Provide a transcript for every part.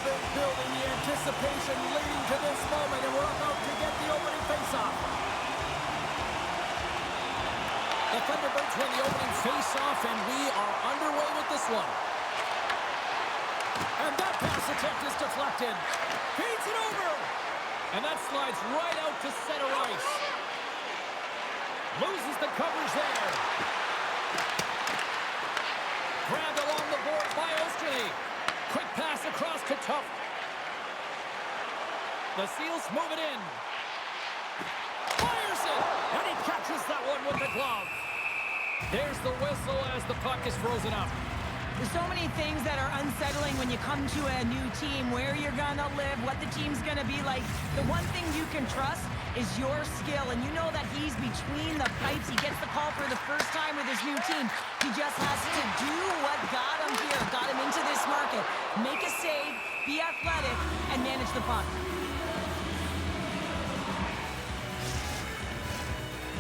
been building, the anticipation leading to this moment, and we're about to get the opening faceoff. The Thunderbirds win the opening faceoff, and we are underway with this one. And that pass attempt is deflected. Feeds it over. And that slides right out to center ice. Loses the coverage there. Grabbed along the boards by Oakland. Quick pass across to Tuff. The Seals move it in. Fires it. And he catches that one with the glove. There's the whistle as the puck is frozen up. There's so many things that are unsettling when you come to a new team, where you're going to live, what the team's going to be like. The one thing you can trust is your skill, and you know that he's between the pipes. He gets the call for the first time with his new team. He just has to do what got him here, got him into this market. Make a save, be athletic, and manage the puck.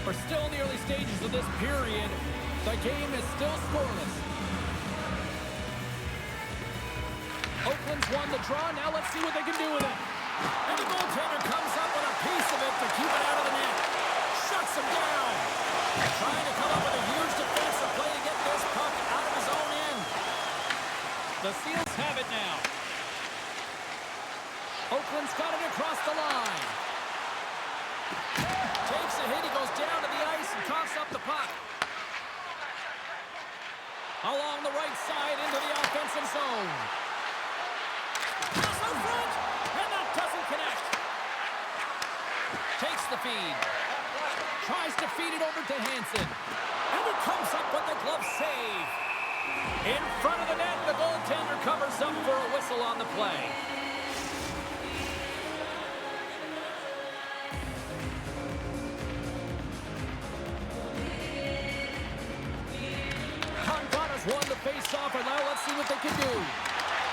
We're still in the early stages of this period. The game is still scoreless. Oakland's won the draw. Now let's see what they can do with it. And the goaltender comes up with a piece of it to keep it out of the net. Shuts him down. Trying to come up with a huge defensive play to get this puck out of his own end. The Seals have it now. Oakland's got it across the line. Takes a hit. He goes down to the ice and coughs up the puck. Along the right side into the offensive zone. Pass out front, and that doesn't connect. Takes the feed. Tries to feed it over to Hansen. And it comes up with the glove save. In front of the net, the goaltender covers up for a whistle on the play. Condotta's won the face-off, and now let's see what they can do.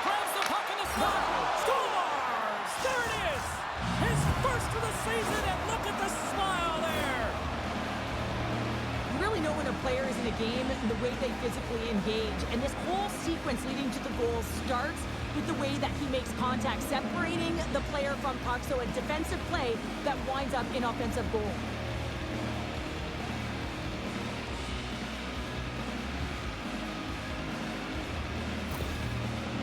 Grabs the puck in the slot. Scores! There it is! His first of the season, and look at the smile there! You really know when a player is in a game the way they physically engage. And this whole sequence leading to the goal starts with the way that he makes contact, separating the player from puck, so a defensive play that winds up in offensive goal.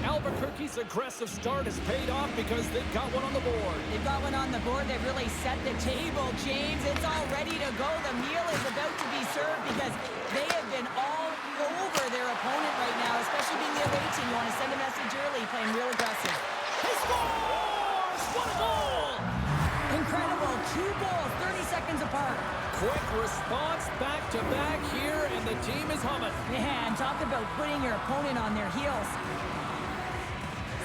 Albuquerque's aggressive start has paid off because they've got one on the board. They've got one on the board. They've really set the table, James. It's all ready to go. The meal is about to be served because they have been all over their opponent right now, especially being the away team. You want to send a message early, playing real aggressive. He scores! What a goal! Incredible. 2 goals, 30 seconds apart. Quick response back-to-back here, and the team is humming. Man, talk about putting your opponent on their heels.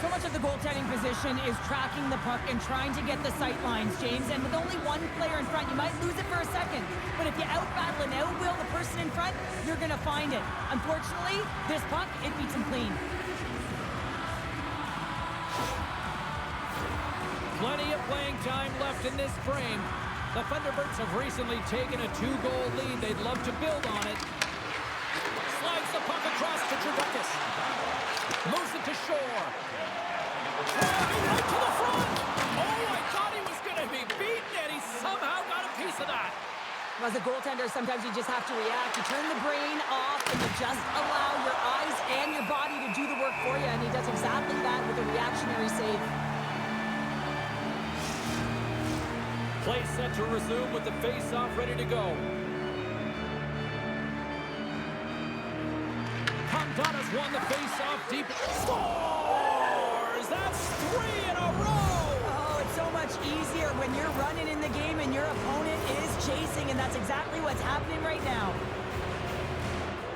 So much of the goaltending position is tracking the puck and trying to get the sight lines, James. And with only one player in front, you might lose it for a second. But if you out-battle and out-will the person in front, you're going to find it. Unfortunately, this puck, it beats him clean. Plenty of playing time left in this frame. The Thunderbirds have recently taken a 2-goal lead. They'd love to build on it. Slides the puck across to Girduckis. Moves it to Shore. Right to the front. Oh, I thought he was going to be beaten, and he somehow got a piece of that. As a goaltender, sometimes you just have to react. You turn the brain off, and you just allow your eyes and your body to do the work for you, and he does exactly that with a reactionary save. Play set to resume with the face-off ready to go. Condotta's won the face-off deep. Scores! That's 3 in a row! Oh, it's so much easier when you're running in the game and your opponent is chasing, and that's exactly what's happening right now.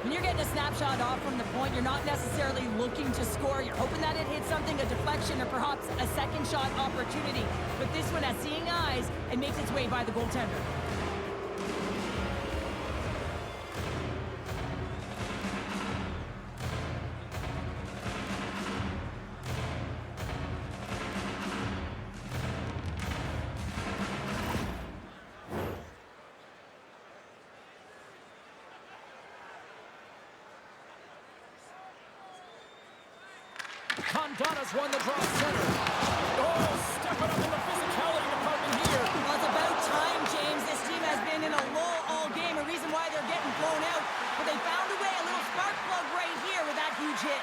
When you're getting a snapshot off from the point, you're not necessarily looking to score. You're hoping that it hits something, a deflection, or perhaps a second shot opportunity. But this one has seeing eyes and makes its way by the goaltender. Condotta's won the draw center. Oh, stepping up in the physicality department here. Well, it's about time, James. This team has been in a lull all game, a reason why they're getting blown out. But they found a way, a little spark plug right here with that huge hit.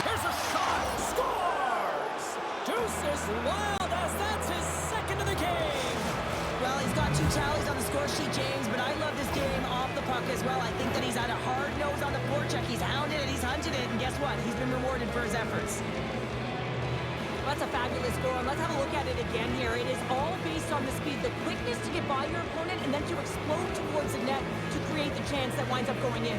Here's a shot. Scores! Deuces Wild as that's his second of the game. Well, he's got 2 tallies on the score sheet, James, but I love this game off the puck as well. I think that he's had a hard nose on the forecheck. He's hounded it, he's hunted it, and guess what? He's been rewarded for his efforts. That's a fabulous goal, and let's have a look at it again here. It is all based on the speed, the quickness to get by your opponent, and then to explode towards the net to create the chance that winds up going in.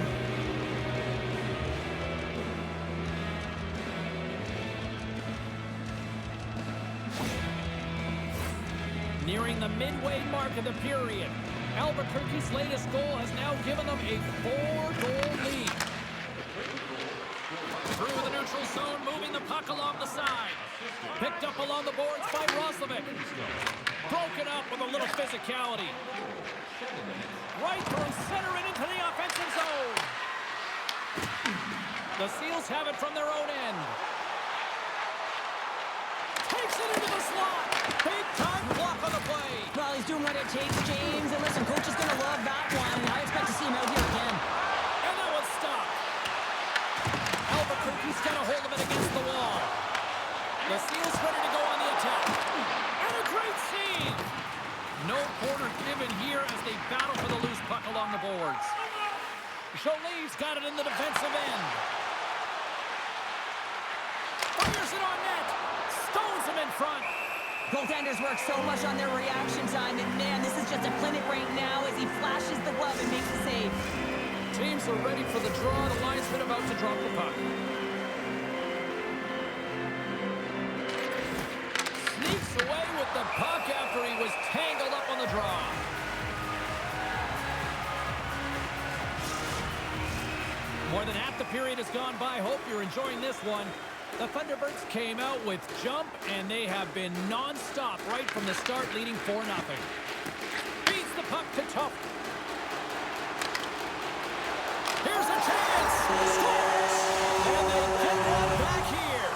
Nearing the midway mark of the period, Albuquerque's latest goal has now given them a 4-goal lead. Through the neutral zone, moving the puck along the side. Picked up along the boards by Roslovic. Broken up with a little physicality. Right through center and into the offensive zone. The Seals have it from their own end. Takes it into the slot. Big time block on the play. Well, he's doing what it takes, James. And listen, coach is going to love that one. I expect to see him out here again. And that one's stopped. Albuquerque's got a hold of it against the wall. The Seals ready to go on the attack. And a great save. No quarter given here as they battle for the loose puck along the boards. Joly's got it in the defensive end. Fires it on net. Stones him in front. Goaltenders work so much on their reaction time, and man, this is just a clinic right now as he flashes the glove and makes the save. Teams are ready for the draw. The linesman about to drop the puck. Sneaks away with the puck after he was tangled up on the draw. More than half the period has gone by. Hope you're enjoying this one. The Thunderbirds came out with jump, and they have been non-stop right from the start, leading 4-0. Beats the puck to Tuff. Here's a chance! Scores! And they get one back here.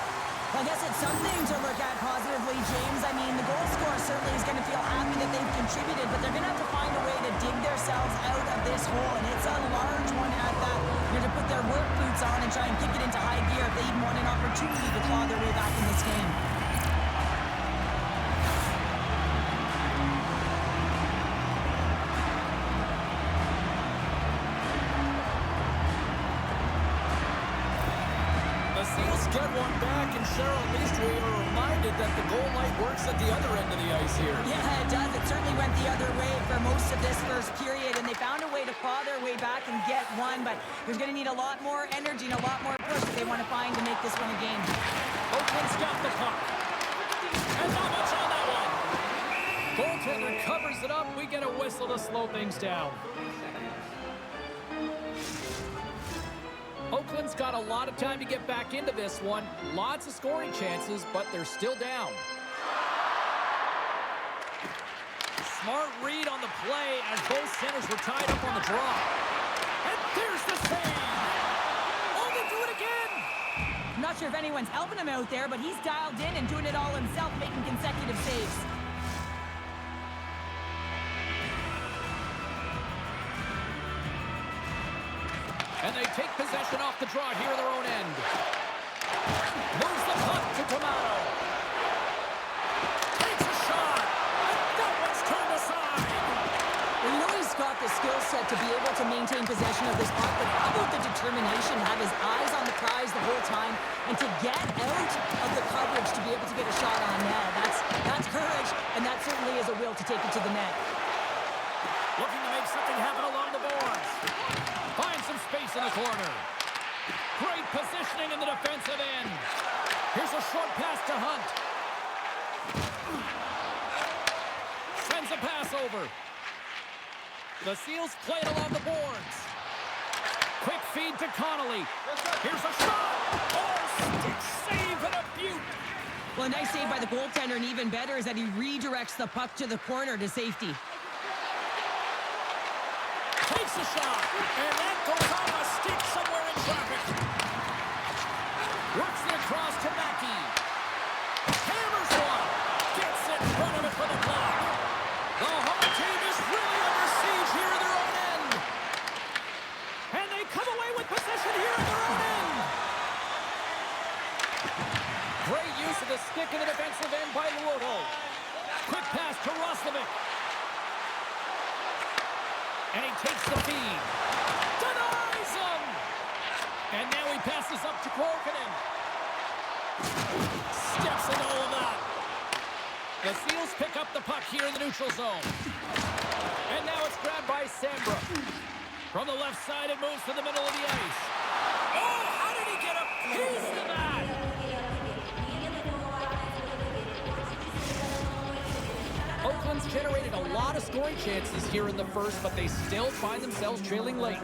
I guess it's something to look at positively, James. I mean, the goal scorer certainly is going to feel happy that they've contributed, but they're going to have to find a way to dig themselves out of this hole, and it's a large one at that. They're going to put their work boots on and try and kick it into high gear if they even want an opportunity to claw their way back in this game. The Seals get one back, and Cheryl, at least we are reminded that the goal light works at the other end of the ice here. Yeah, it does. It certainly went the other way for most of this first period, and they found a way to claw their way back and get one, but there's going to need a lot more energy and a lot more push if they want to find to make this one a game. Oakland's got the puck. And not much on that one. Goaltender covers it up. We get a whistle to slow things down. Oakland's got a lot of time to get back into this one. Lots of scoring chances, but they're still down. Smart read on the play as both centers were tied up on the draw. And there's the save! Oh, they do it again! I'm not sure if anyone's helping him out there, but he's dialed in and doing it all himself, making consecutive saves. And they take possession off the draw here at their own end. Moves the puck to Tomato. Takes a shot. And that one's turned aside. Well, you know he's got the skill set to be able to maintain possession of this puck, but how about the determination to have his eyes on the prize the whole time and to get out of the coverage to be able to get a shot on net? That's courage, and that certainly is a will to take it to the net. Looking to make something happen along the boards. Finds some space in the corner. Great positioning in the defensive end. Here's a short pass to Hunt. Sends a pass over. The Seals play it along the boards. Quick feed to Connolly. Here's a shot. Oh, stick save and a beaut. Well, a nice save by the goaltender, and even better is that he redirects the puck to the corner to safety. Takes a shot, and that goes on a stick somewhere in traffic. Works it across to Mackey. Hammers one. Gets in front of it for the block. The home team is really under siege here in their own end. And they come away with possession here in their own end. Great use of the stick in the defensive end by Luoto. Quick pass to Roslovic. And he takes the feed. Denies him! And now he passes up to Korkinen. Steps in all of that. The Seals pick up the puck here in the neutral zone. And now it's grabbed by Sambra. From the left side, it moves to the middle of the ice. Oh, how did he get a piece of that? Oakland's generated a lot of scoring chances here in the first, but they still find themselves trailing late.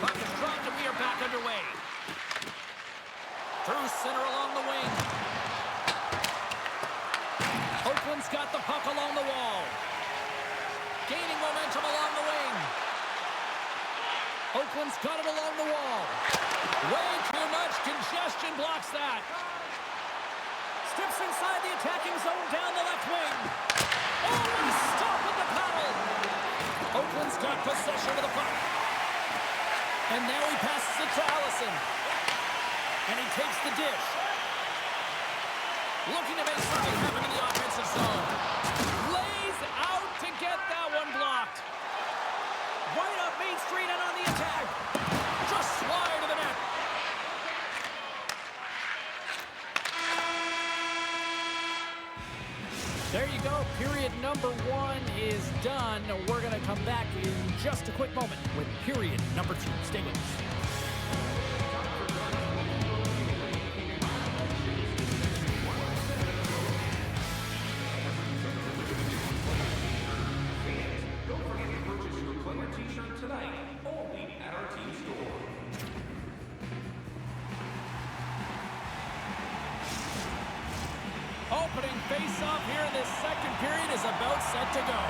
Puck is dropped and we are back underway. Through center along the wing. Oakland's got the puck along the wall. Gaining momentum along the wing. Oakland's got it along the wall. Way too much congestion blocks that. Steps inside the attacking zone down the left wing. Oh, what a stop with the paddle. Oakland's got possession of the puck. And now he passes it to Allison. And he takes the dish. Looking to make something happen in the offensive zone. Lays out to get that one blocked. Right up Main Street and on the attack. Just wide of the net. There you go. Period number 1 is done. We're going to come back in just a quick moment with period number 2. Stay with us. Don't forget to purchase your player t-shirt tonight, only at our team store. Opening face-off here in this second period is about set to go.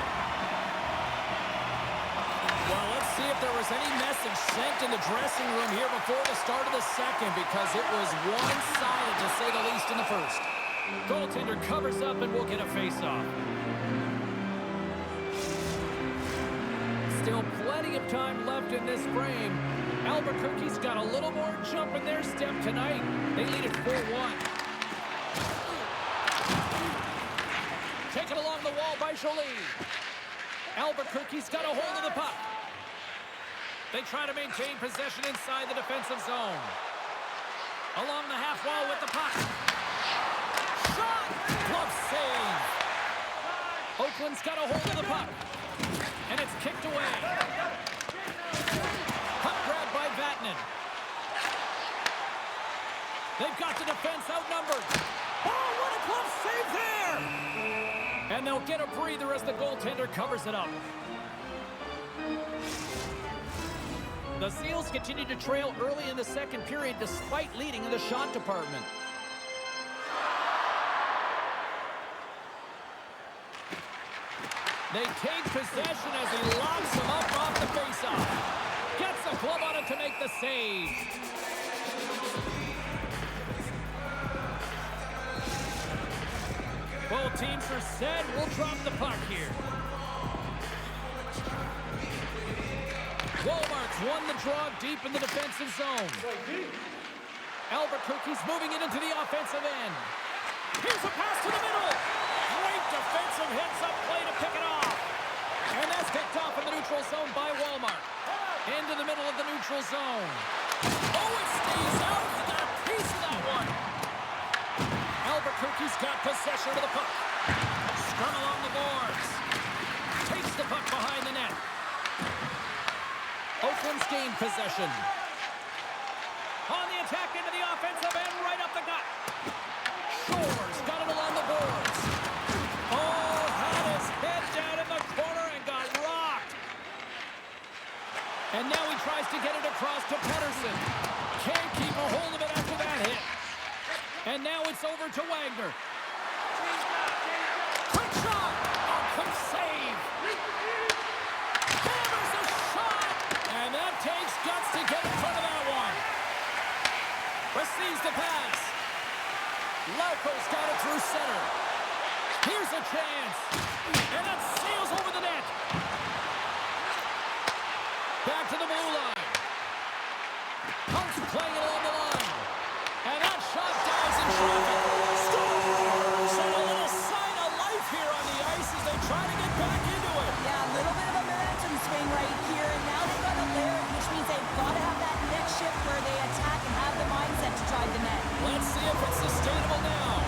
Well, let's see if there was any message sent in the dressing room here before the start of the second, because it was one-sided, to say the least, in the first. Goaltender covers up and we'll get a face-off. Still plenty of time left in this frame. Albuquerque's got a little more jump in their step tonight. They lead it 4-1. Taken along the wall by Joly. Albuquerque's got a hold of the puck. They try to maintain possession inside the defensive zone. Along the half wall with the puck. Shot! Glove save. Oakland's got a hold of the puck. And it's kicked away. Puck grabbed by Vatanen. They've got the defense outnumbered. Oh, what a glove save there! And they'll get a breather as the goaltender covers it up. The Seals continue to trail early in the second period despite leading in the shot department. They take possession as he locks them up off the faceoff. Gets a glove on it to make the save. Both teams are set. We'll drop the puck here. Wallmark's won the draw deep in the defensive zone. Albuquerque's moving it into the offensive end. Here's a pass to the middle. Great defensive heads-up play to pick it off. And that's picked off in the neutral zone by Wallmark. Into the middle of the neutral zone. Oh, it stays out. He got a piece of that one. Albuquerque's got possession of the puck. Scrum along the boards. Takes the puck behind the net. Oakland's gained possession. On the attack into the offensive end, right up the gut. Shore's got it along the boards. Oh, had his head down in the corner and got rocked. And now he tries to get it across to Pettersson. Can't keep a hold of it after that hit. And now it's over to Wagner. Quick shot! Oh, quick save! Hammers a shot! And that takes guts to get in front of that one. Receives the pass. Luoto's got it through center. Here's a chance. And that sails over the net. Back to the blue line. Hunt's playing it along the line. And that shot dives in traffic. Scores! And a little sign of life here on the ice as they try to get back into it. Yeah, a little bit of a momentum swing right here. And now they've got a layer, which means they've got to have that net shift where they attack and have the mindset to drive the net. Let's see if it's sustainable now.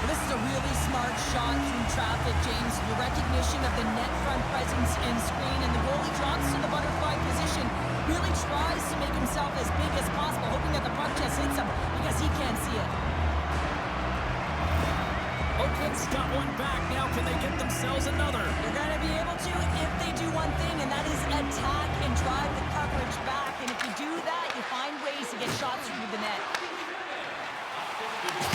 This is a really smart shot through traffic, James. Your recognition of the net front presence and screen, and the goalie drops to the butterfly position, really tries to make himself as big as possible, hoping that the puck just hits him because he can't see it. Oakland's got one back. Now can they get themselves another? They're going to be able to if they do one thing, and that is attack and drive the coverage back. And if you do that, you find ways to get shots through the net.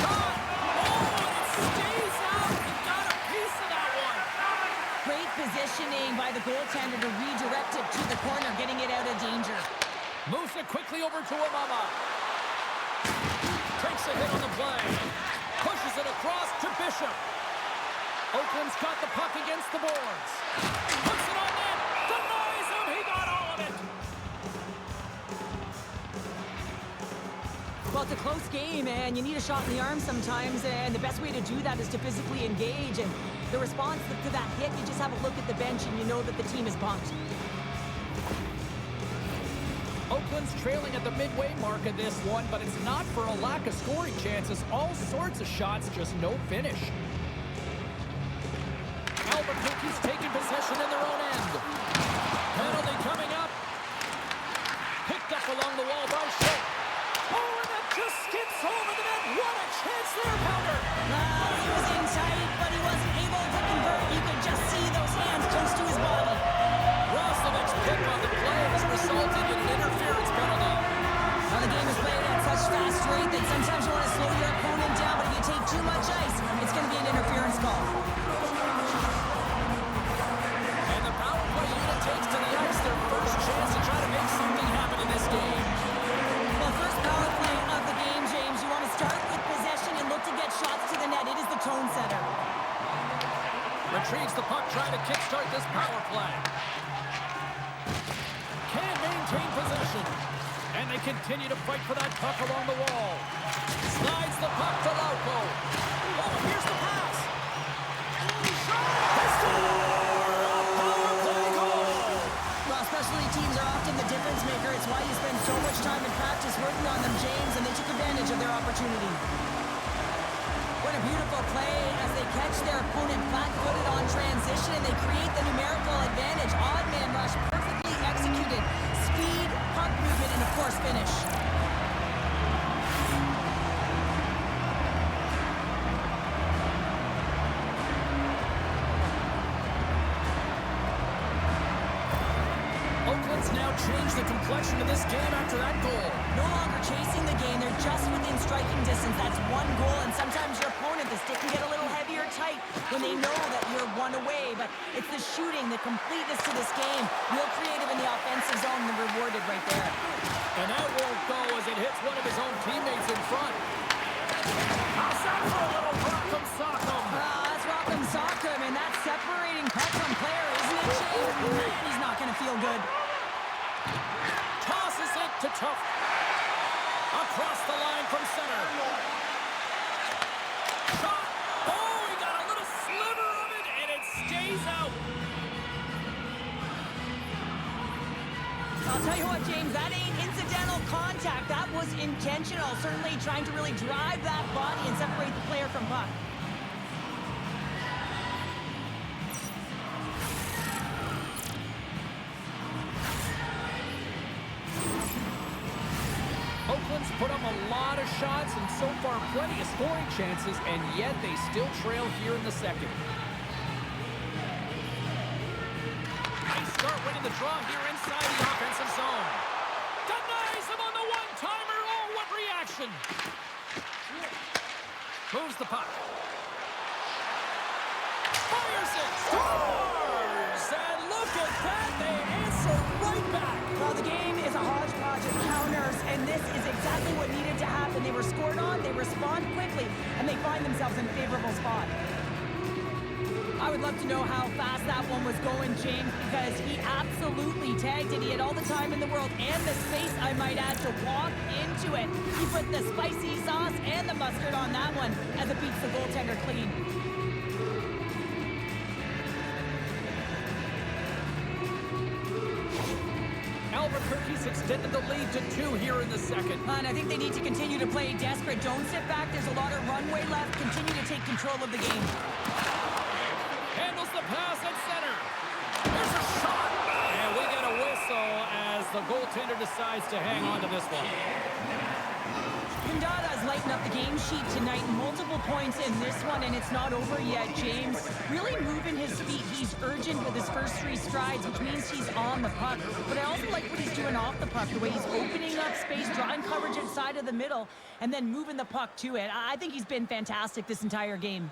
Shot! Oh, it stays out! He got a piece of that one! Great positioning by the goaltender to redirect it to the corner, getting it out of danger. Moves it quickly over to Imama. Takes a hit on the play. Pushes it across to Bishop. Oakland's got the puck against the boards. Puts it on net. Denies him. He got all of it. Well, it's a close game, and you need a shot in the arm sometimes, and the best way to do that is to physically engage. And the response to that hit, you just have a look at the bench, and you know that the team is bumped. Oakland's trailing at the midway mark of this one, but it's not for a lack of scoring chances. All sorts of shots, just no finish. Albuquerque's taking possession in their own end. Penalty coming up. Picked up along the wall by Schultz. Oh, and that just skips over the net. What a chance there, Powder. He was in tight, but he wasn't able to convert. You could just see those hands close to his body. Roslovic's pick on the play has resulted in an interference penalty. Now the game is played at such fast rate that sometimes you want to slow your opponent down, but if you take too much ice, it's going to be an interference call. And the power play unit takes to the ice their first chance to try to make something happen in this game. Well, first power play of the game, James. You want to start with possession and look to get shots to the net. It is the tone setter. Retrieves the puck, trying to kickstart this power play. Can't maintain possession. And they continue to fight for that puck along the wall. Slides the puck to Luoto. Oh, here's the pass. They score! A power play goal! Well, specialty teams are often the difference maker. It's why you spend so much time in practice working on them, James, and they took advantage of their opportunity. What a beautiful play as they catch their opponent flat-footed on transition, and they create the numerical advantage. Odd man rush, perfectly executed. Speed, puck movement, and of course finish. Oakland's now changed the complexion of this game after that goal. No longer chasing the game, they're just within striking distance. That's one goal, and sometimes your opponent, the stick can get a little heavier tight when they know that you're one away, but it's the shooting, the completeness to this game, real creative in the offensive zone, and rewarded right there. And that won't go as it hits one of his own teammates in front. Outside for a little Rock'em Sock'em. That's Rock'em Sock'em, and that's separating puck from player, isn't it, James? Man, he's not going to feel good. Tosses it to Tuff. Across the line from center. Shot. Oh, he got a little sliver of it, and it stays out. I'll tell you what, James, that ain't incidental contact. That was intentional, certainly trying to really drive that body and separate the player from puck. Oakland's put up a lot of shots and so far plenty of scoring chances, and yet they still trail here in the second. They start winning the draw here inside the offensive zone. Denies him on the one-timer. Oh, what reaction! Moves the puck. Fires it. Scores! And look at that. They answer right back. Well, the game is a hodgepodge of counters, and this is exactly what needed to happen. They were scored on, they respond quickly, and they find themselves in a favorable spot. I would love to know how fast that one was going, James, because he absolutely tagged it. He had all the time in the world and the space, I might add, to walk into it. He put the spicy sauce and the mustard on that one as it beats the goaltender clean. Albuquerque's extended the lead to 2 here in the second. And I think they need to continue to play desperate. Don't sit back. There's a lot of runway left. Continue to take control of the game. Handles the pass at center. There's a shot. And we get a whistle as the goaltender decides to hang on to this one. Condotta has lightened up the game sheet tonight. Multiple points in this one, and it's not over yet. James really moving his feet. He's urgent with his first 3 strides, which means he's on the puck. But I also like what he's doing off the puck, the way he's opening up space, drawing coverage inside of the middle, and then moving the puck to it. I think he's been fantastic this entire game.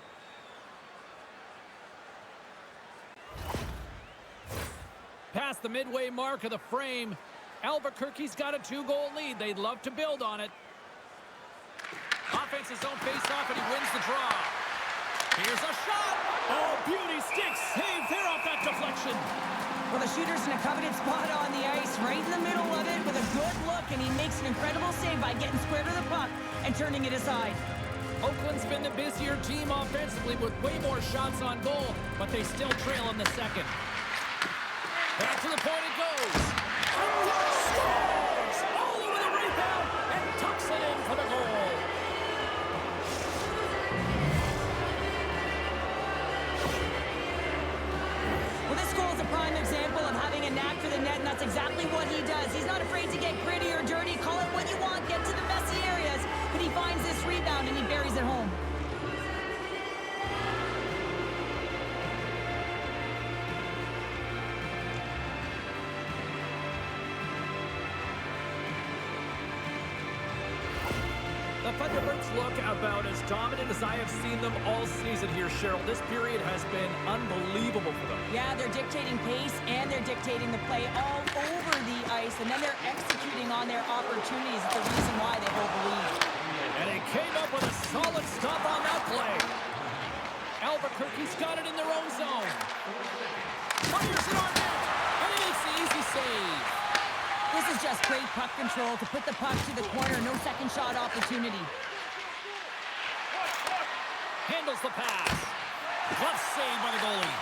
Past the midway mark of the frame, Albuquerque's got a 2-goal lead. They'd love to build on it. Offense his own face-off, and he wins the draw. Here's a shot. Oh, beauty stick save there off that deflection. Well, the shooter's in a coveted spot on the ice, right in the middle of it with a good look, and he makes an incredible save by getting square to the puck and turning it aside. Oakland's been the busier team offensively with way more shots on goal, but they still trail in the second. Back to the point it goes. Scores! All over the rebound and tucks it in for the goal. Well, this goal is a prime example of having a knack for the net, and that's exactly what he does. He's not afraid to get gritty or dirty, call it what you want, get to the messy areas, but he finds this rebound and he buries it home. The Thunderbirds look about as dominant as I have seen them all season here, Cheryl. This period has been unbelievable for them. Yeah, they're dictating pace and they're dictating the play all over the ice, and then they're executing on their opportunities. It's the reason why they hold the lead. And they came up with a solid stop on that play. Albuquerque's got it in their own zone. Fires it on net, and he makes the easy save. This is just great puck control to put the puck to the corner. No second shot opportunity. Handles the pass. Glove save by the goalie.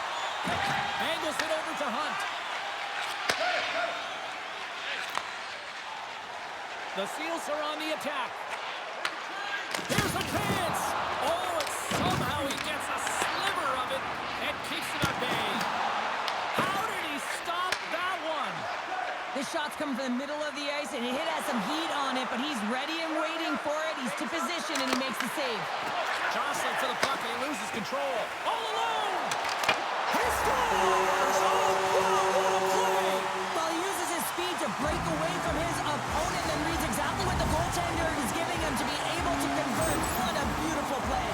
Angles it over to Hunt. The Seals are on the attack. Here's a chance. Oh, and somehow he gets a sliver of it and keeps it at bay. How did he stop that one? This shot's coming from the middle of the ice, and it has some heat on it, but he's ready and waiting for it. He's to position, and he makes the save. Jonsson to the puck, and he loses control. All alone! He scores! Oh, what a play! Well, he uses his speed to break away from his opponent and reads exactly what the goaltender is giving him to be able to convert. What a beautiful play.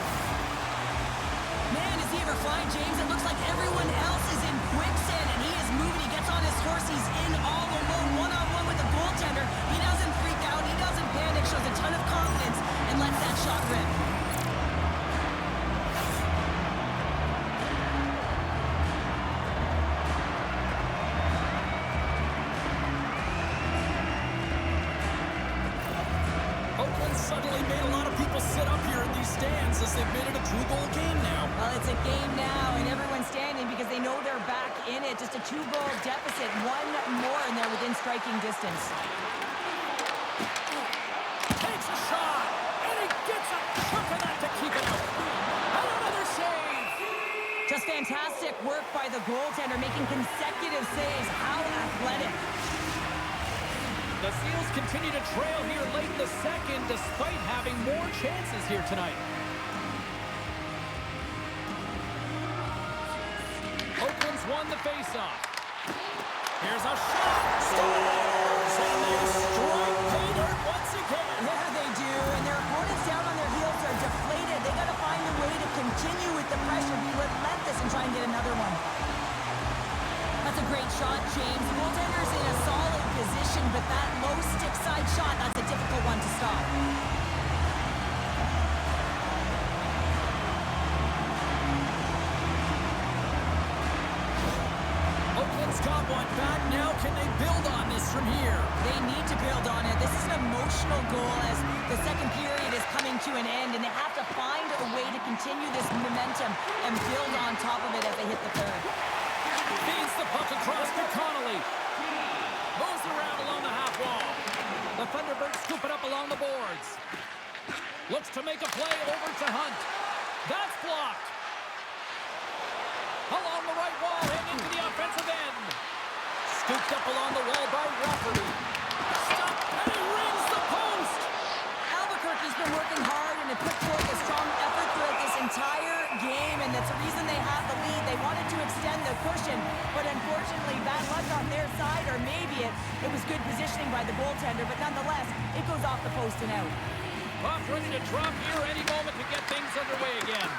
Man, is he ever flying, James? It looks like everyone else is in quicksand, and he is moving. He gets on his horse. He's in all alone, one-on-one with the goaltender. He doesn't freak out. He doesn't panic. Shows a ton of confidence and lets that shot rip. Oakland suddenly made a lot of people sit up here in these stands as they've made it a 2-goal game now. Well, it's a game now, and everyone's standing because they know they're back in it. Just a 2-goal deficit. One more, and they're within striking distance. Takes a shot, and he gets a chunk of that to keep it out. And another save. Just fantastic work by the goaltender, making consecutive saves. How athletic. The Seals continue to trail here late in the second despite having more chances here tonight. Oakland's won the faceoff. Here's a shot. Scores! And they strike pay dirt once again. Yeah, they do. And their opponents down on their heels are deflated. They got to find a way to continue with the pressure, be relentless, and try and get another one. That's a great shot, James. The goaltender's in a solid position, but that low stick side shot, that's a difficult one to stop. Oakland's got one back. Now can they build on this from here? They need to build on it. This is an emotional goal as the second period is coming to an end, and they have to find a way to continue this momentum and build on top of it as they hit the third. Feeds the puck across to Connolly. Moves around along the half wall. The Thunderbirds scoop it up along the boards. Looks to make a play over to Hunt. That's blocked. Along the right wall, heading into the offensive end. Scooped up along the wall by Rafferty. Stop, and he rings the post. Albuquerque's been working hard and have put forth a strong effort throughout this entire game, and that's the reason they have the lead. They wanted to extend the cushion, but unfortunately, bad luck on their side, or maybe it was good positioning by the goaltender, but nonetheless, it goes off the post and out. Puck ready to drop here any moment to get things underway again.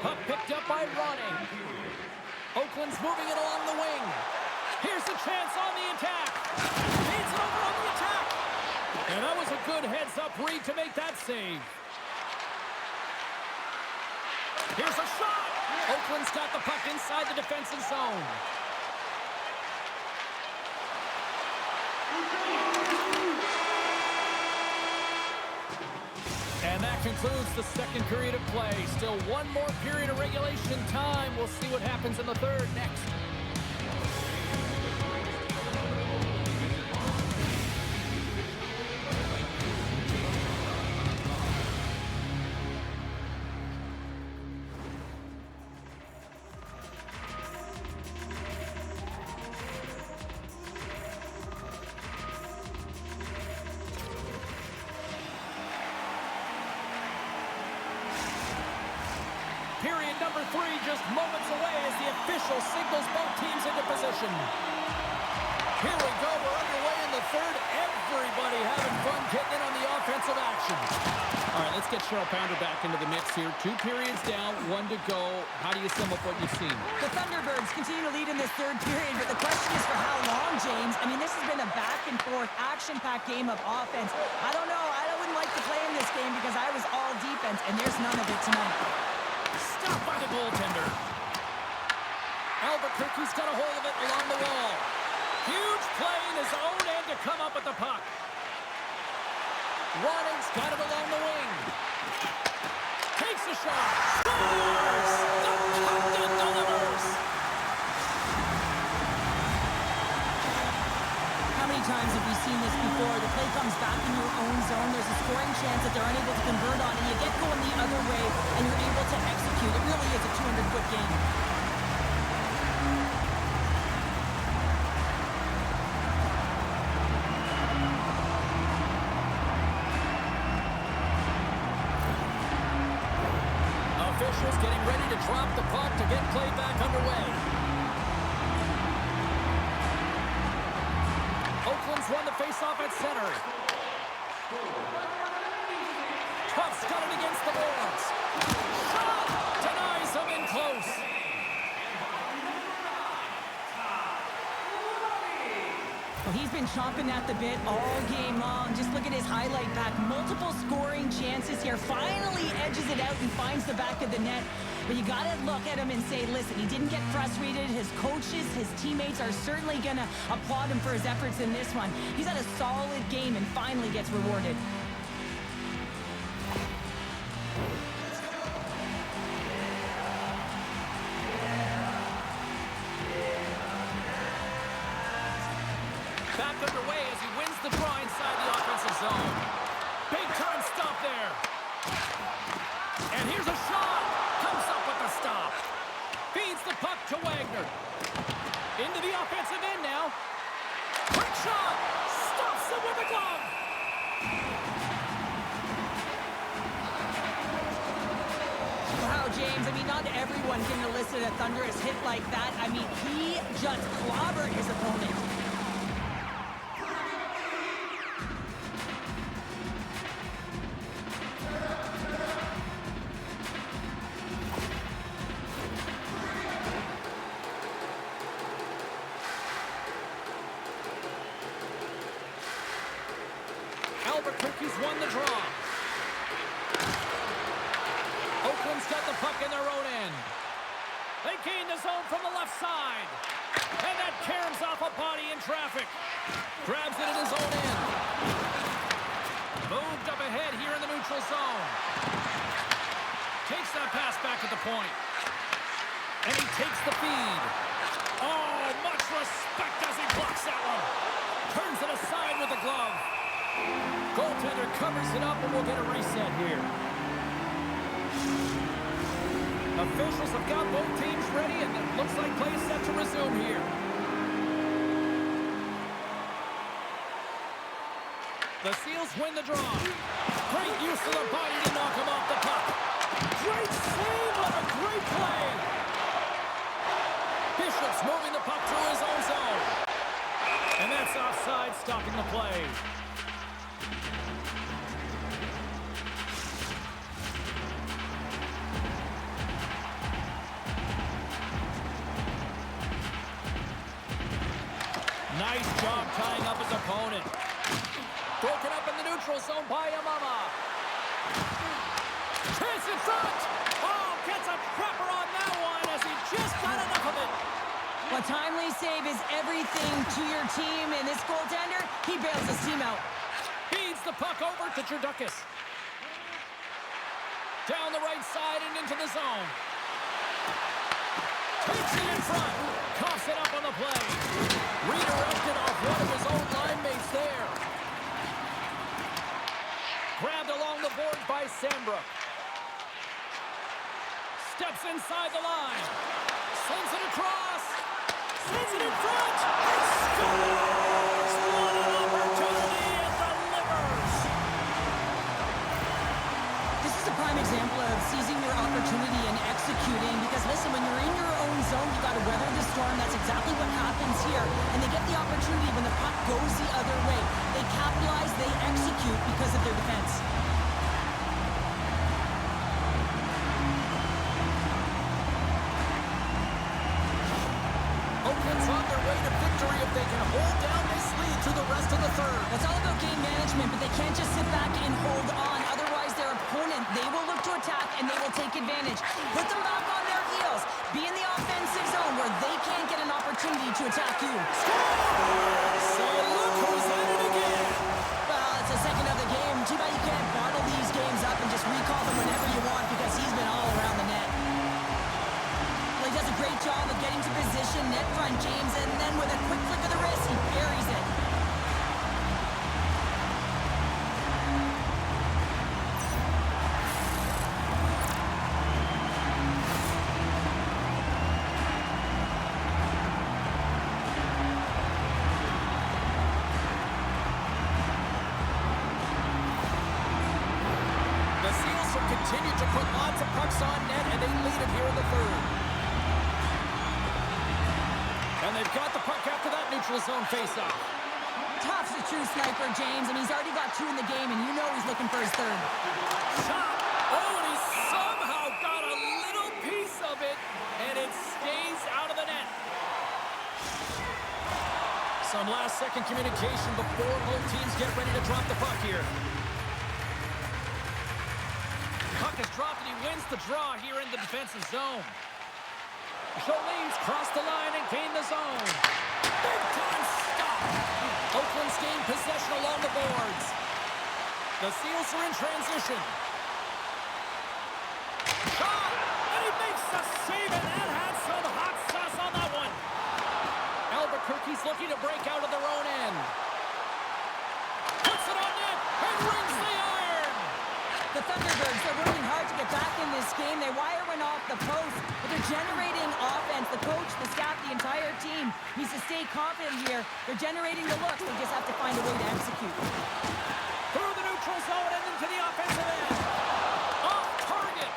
Puck picked up by Ronning. Oakland's moving it along the wing. Here's the chance on the attack. Feeds it over on the attack. And that was a good heads-up read to make that save. Here's a shot. Oakland's got the puck inside the defensive zone. And that concludes the second period of play. Still one more period of regulation time. We'll see what happens in the third next. Period number 3 just moments away as the official signals both teams into position. Here we go. We're underway in the third. Everybody having fun getting in on the offensive action. All right, let's get Cheryl Pounder back into the mix here. 2 periods down, 1 to go. How do you sum up what you've seen? The Thunderbirds continue to lead in this third period, but the question is for how long, James? I mean, this has been a back-and-forth, action-packed game of offense. I don't know. I wouldn't like to play in this game because I was all defense, and there's none of it tonight. Stopped by the goaltender. Albuquerque's got a hold of it along the wall. Huge play in his own end to come up with the puck. Ronning's got it along the wing. Takes a shot. Scores! The captain delivers! How many times have we seen this before? The play comes back in your own zone. There's a scoring chance that they're unable to convert on, and you get going the other way, and you're able to execute. It really is a 200-foot game. Officials getting ready to drop the puck to get play back underway. Oakland's won the faceoff at center. Tuff's got it against the boards. Shot! Denies him in close. Well, he's been chomping at the bit all game long. Just look at his highlight back. Multiple scoring chances here. Finally edges it out and finds the back of the net. But you got to look at him and say, listen, he didn't get frustrated. His coaches, his teammates are certainly going to applaud him for his efforts in this one. He's had a solid game and finally gets rewarded. Back underway as he wins the draw inside the offensive zone. Big time stop there. And here's a shot. Comes up with the stop. Feeds the puck to Wagner. Into the offensive end now. Quick shot. Stops him with a glove. Wow, James, I mean, not everyone can elicit a thunderous hit like that. I mean, he just clobbered his opponent. got the puck in their own end. They gain the zone from the left side. And that caroms off a body in traffic. Grabs it in his own end. Moved up ahead here in the neutral zone. Takes that pass back at the point. And he takes the feed. Oh, much respect as he blocks that one. Turns it aside with the glove. Goaltender covers it up and we'll get a reset here. Officials have got both teams ready and it looks like play is set to resume here. The Seals win the draw. Great use of the body to knock him off the puck. Great save on a great play. Bishop's moving the puck through his own zone. And that's offside, stopping the play. Nice job tying up his opponent. Broken up in the neutral zone by Imama. Chance in front. Oh, gets a cropper on that one as he just got enough of it. A timely save is everything to your team, and this goaltender, he bails his team out. Feeds the puck over to Girduckis. Down the right side and into the zone. Takes it in front. Coughs it up on the play. Redirected off one of his own line mates there. Grabbed along the board by Sambrook. Steps inside the line. Sends it across. Sends it in front. And scores! What an opportunity and delivers! This is a prime example of seizing your opportunity and executing, because listen, when you're in your own zone, you got to weather the storm. That's exactly what happens here. And they get the opportunity when the puck goes the other way. They capitalize, they execute because of their defense. Oakland's on their way to victory if they can hold down this lead through the rest of the third. It's all about game management, but they can't just sit back and hold on. Otherwise, their opponent, they will look to attack and they will take advantage. Put them back on their heels. Be in the offensive zone where they can't get an opportunity to attack you. So look who's at it again. Well, it's the second of the game. Too bad you can't bottle these games up and just recall them whenever you want, because he's been all around the net. Well, he does a great job of getting to position, net front James, and then with a quick flick of the wrist, he buries it. The Seals have continued to put lots of pucks on net, and they lead it here in the third. And they've got the puck after that neutral zone faceoff. Tough's a true sniper, James, and he's already got 2 in the game, and you know he's looking for his third. Shot. Oh, and he somehow got a little piece of it, and it stays out of the net. Some last-second communication before both teams get ready to drop the puck here. Puck is dropped, and he wins the draw here in the defensive zone. Joly's crossed the line and gained the zone. Big-time stop. Oakland's gained possession along the boards. The Seals are in transition. Shot! And he makes the save, and that had some hot sauce on that one. Albuquerque's looking to break out of their own end. Puts it on net and rings the iron. The Thunderbirds, they're working hard to get back in this game. They wire one off the post, but they're generating offense. The coach, the staff, the entire team needs to stay confident here. They're generating the looks. They just have to find a way to execute. Through the neutral zone and into the offensive end. Off target.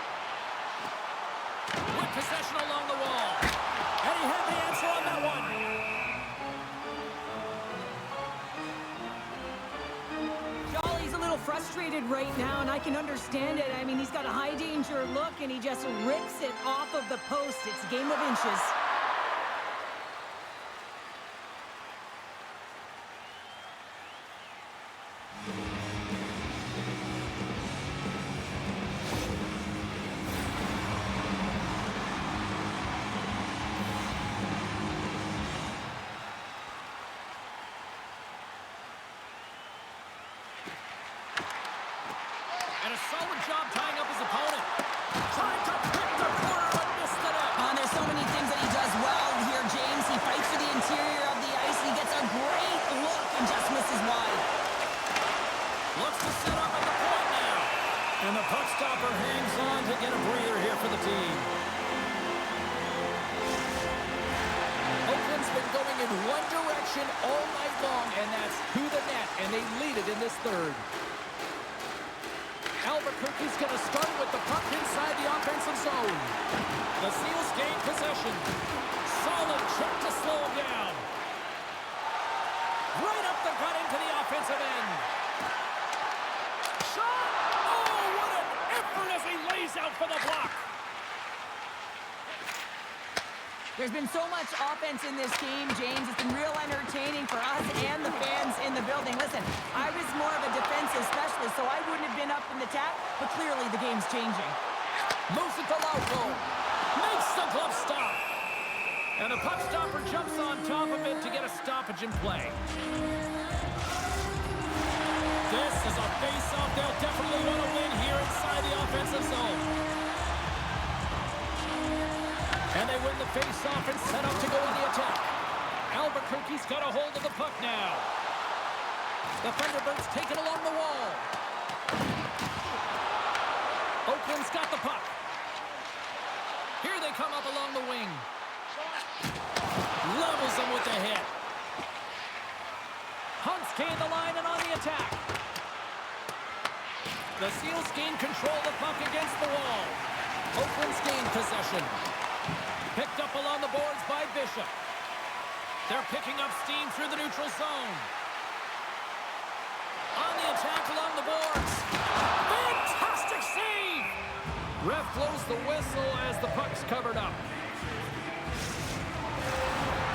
With possession along the wall. And he had the answer on that one. Joly's a little frustrated right now, and I can understand it. I mean, he's got a high-danger look, and he just rips it off of the post. It's a game of inches. job tying up his opponent. Trying to pick the corner and miss the net. There's so many things that he does well here, James. He fights for the interior of the ice. He gets a great look and just misses wide. Looks to set up at the point now. And the puck stopper hangs on to get a breather here for the team. Oakland's been going in one direction all night long, and that's to the net, and they lead it in this third. Albuquerque's going to start with the puck inside the offensive zone. The Seals gain possession. Solid check to slow him down. Right up the gut into the offensive end. Shot! Oh, what an effort as he lays out for the block. There's been so much offense in this game, James. It's been real entertaining for us and the fans in the building. Listen, I was more of a defensive specialist, so I wouldn't have been up in the tap, but clearly the game's changing. Moves it to Luoto. Makes the glove stop. And the puck stopper jumps on top of it to get a stoppage in play. This is a face-off they'll definitely want to win here inside the offensive zone. And they win the face-off and set up to go on the attack. Albuquerque's got a hold of the puck now. The Thunderbirds take it along the wall. Oakland's got the puck. Here they come up along the wing. Levels them with the hit. Hunt's gained the line and on the attack. The Seals gain control of the puck against the wall. Oakland's gained possession. Picked up along the boards by Bishop. They're picking up steam through the neutral zone. On the attack along the boards. Fantastic save! Ref blows the whistle as the puck's covered up.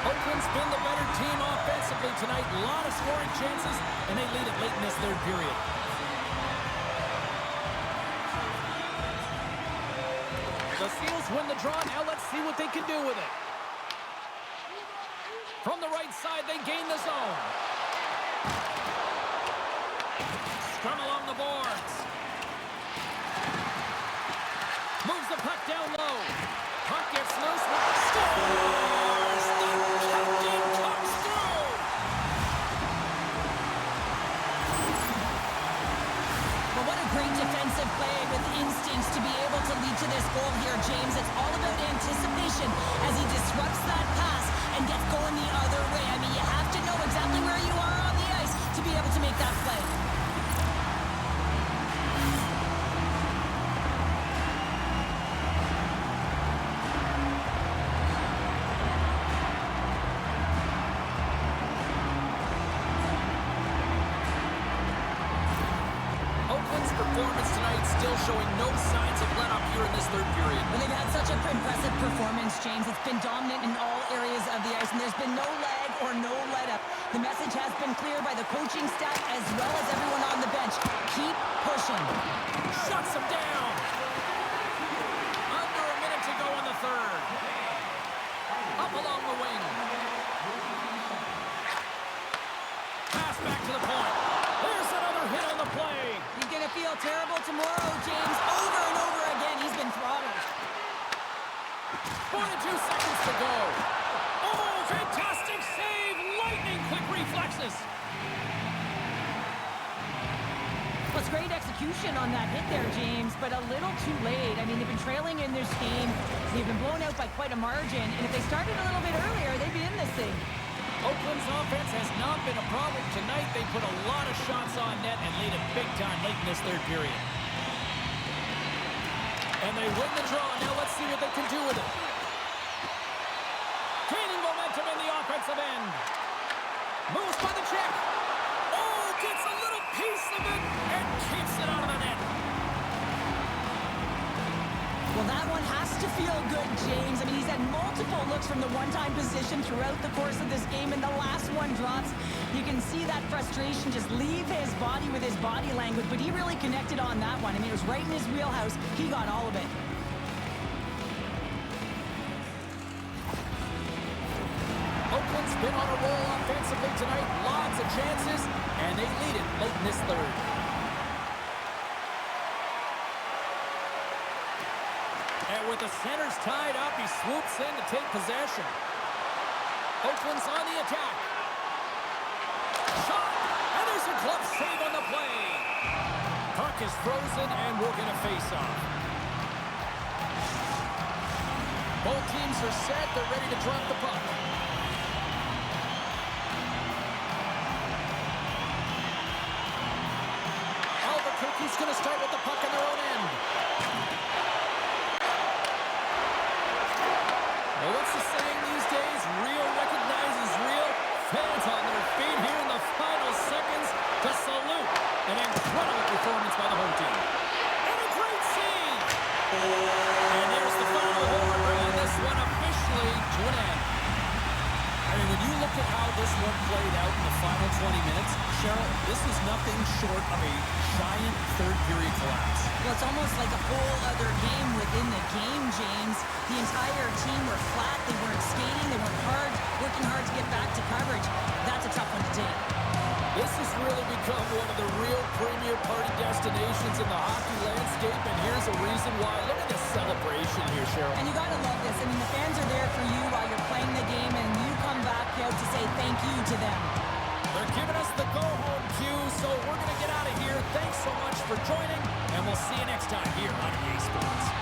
Oakland's been the better team offensively tonight. A lot of scoring chances, and they lead it late in this third period. The Seals win the draw. Now let's see what they can do with it. From the right side, they gain the zone. Scrum along the boards. Moves the puck down low. Puck gets loose. Scores! The captain comes through! Well, what a great defensive play with instincts to be able to lead to this goal here, James. It's all about anticipation as he disrupts that pass and gets going the other way. I mean, you have to know exactly where you are on the ice to be able to make that play. Oakland's performance tonight still showing no signs of let up here in this third period. Well, they've had such an impressive performance, James. It's been dominant in all areas of the ice, and there's been no lag or no let-up. The message has been clear by the coaching staff as well as everyone on the bench. Keep pushing. Shuts him down. Under a minute to go in the third. Up along the wing. Pass back to the point. There's another hit on the play. He's going to feel terrible tomorrow, James. Over and over again, he's been throttled. 42 seconds to go. Oh, fantastic save. Lightning quick reflexes. Well, it's great execution on that hit there, James, but a little too late. I mean, they've been trailing in this game. They've been blown out by quite a margin, and if they started a little bit earlier, they'd be in this thing. Oakland's offense has not been a problem tonight. They put a lot of shots on net and lead it big time late in this third period. And they win the draw. Now let's see what they can do with it. Gaining momentum in the offensive end. Moves by the check. Oh, gets a little piece of it and keeps it out of the net. Well, that one has to feel good, James. I mean, he's had multiple looks from the one-time position throughout the course of this game, and the last one drops. You can see that frustration just leave his body with his body language, but he really connected on that one. I mean, it was right in his wheelhouse. He got all of it. Oakland's been on a roll offensively tonight. Lots of chances, and they lead it late in this third. And with the centers tied up, he swoops in to take possession. Oakland's on the attack. Shot! And there's a glove save on the play. Puck is frozen, and we're going to face off. Both teams are set. They're ready to drop the puck. Albuquerque's going to start with the puck on their own end. Well, what's the saying these days? Real recognizes real. Fans on their feet here in the final seconds to salute an incredible performance by the home team. And a great save! And there's the final horn, bringing this one officially to an end. I mean, when you look at how this one played out in the final 20 minutes, Cheryl, this was nothing short of a giant third-period collapse. Well, it's almost like a whole other game within the game, James. The entire team were flat. They weren't skating. They weren't working hard to get back to coverage. That's a tough one to take. This has really become one of the real premier party destinations in the hockey landscape, and here's a reason why. Look at the celebration here, Cheryl. And you got to love this. I mean, the fans are there for you while you're playing the game, and you come back out to say thank you to them. They're giving us the go-home cue, so we're going to get out of here. Thanks so much for joining, and we'll see you next time here on EA Sports.